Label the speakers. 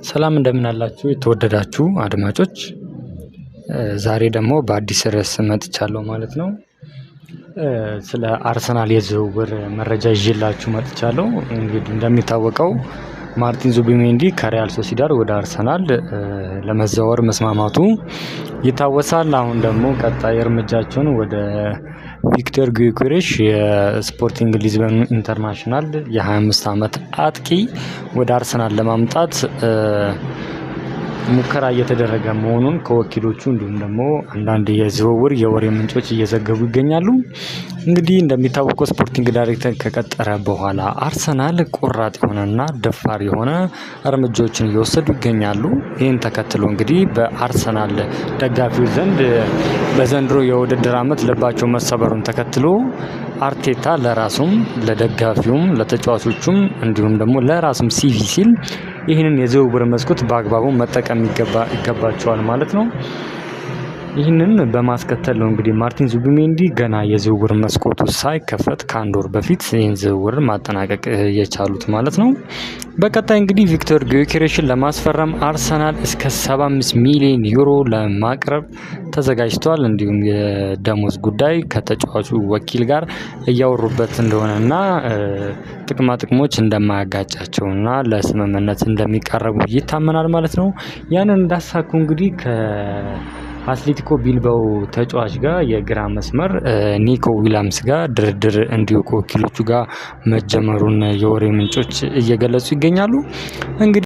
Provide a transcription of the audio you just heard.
Speaker 1: ሰላም እንደምን አላችሁ የተወደዳችሁ አድማጮች። ዛሬ ደግሞ በአዲስ ርዕስ መጥቻለሁ ማለት ነው። ስለ አርሰናል የዝውውር መረጃ ይዤላችሁ መጥቻለሁ። እንግዲህ እንደሚታወቀው ማርቲን ዙቢሜንዲ ከሪያል ሶሲዳድ ወደ አርሰናል ለመዘዋወር መስማማቱ ይታወሳል። አሁን ደግሞ ቀጣይ እርምጃቸውን ወደ ቪክተር ጊዮኬሬሽ የስፖርቲንግ ሊዝበን ኢንተርናሽናል የ25 ዓመት አጥቂ ወደ አርሰናል ለማምጣት ሙከራ እየተደረገ መሆኑን ከወኪሎቹ እንዲሁም ደግሞ አንዳንድ የዝውውር የወሬ ምንጮች እየዘገቡ ይገኛሉ። እንግዲህ እንደሚታወቀው ስፖርቲንግ ዳይሬክተር ከቀጠረ በኋላ አርሰናል ቆራጥ የሆነና ደፋር የሆነ እርምጃዎችን እየወሰዱ ይገኛሉ። ይህን ተከትሎ እንግዲህ በአርሰናል ደጋፊዎች ዘንድ በዘንድሮ የውድድር ዓመት ልባቸው መሰበሩን ተከትሎ አርቴታ ለራሱም ለደጋፊውም ለተጫዋቾቹም እንዲሁም ደግሞ ለራሱም ሲቪ ሲል ይህንን የዝውውር መስኮት በአግባቡ መጠቀም ይገባቸዋል ማለት ነው። ይህንን በማስከተል ነው እንግዲህ ማርቲን ዙቢሜንዲ ገና የዝውውር መስኮቱ ሳይከፈት ከአንድ ወር በፊት ይህን ዝውውር ማጠናቀቅ የቻሉት ማለት ነው። በቀጣይ እንግዲህ ቪክተር ጊዮኬሬሽን ለማስፈረም አርሰናል እስከ 75 ሚሊዮን ዩሮ ለማቅረብ ተዘጋጅቷል። እንዲሁም የደሞዝ ጉዳይ ከተጫዋቹ ወኪል ጋር እያወሩበት እንደሆነና ጥቅማ ጥቅሞች እንደማያጋጫቸውና ለስምምነት እንደሚቀርቡ ይታመናል ማለት ነው። ያንን እንዳሳኩ እንግዲህ አትሌቲኮ ቢልባው ተጫዋች ጋር የግራ መስመር ኒኮ ዊሊያምስ ጋር ድርድር እንዲሁ ከወኪሎቹ ጋር መጀመሩን የወሬ ምንጮች እየገለጹ ይገኛሉ። እንግዲህ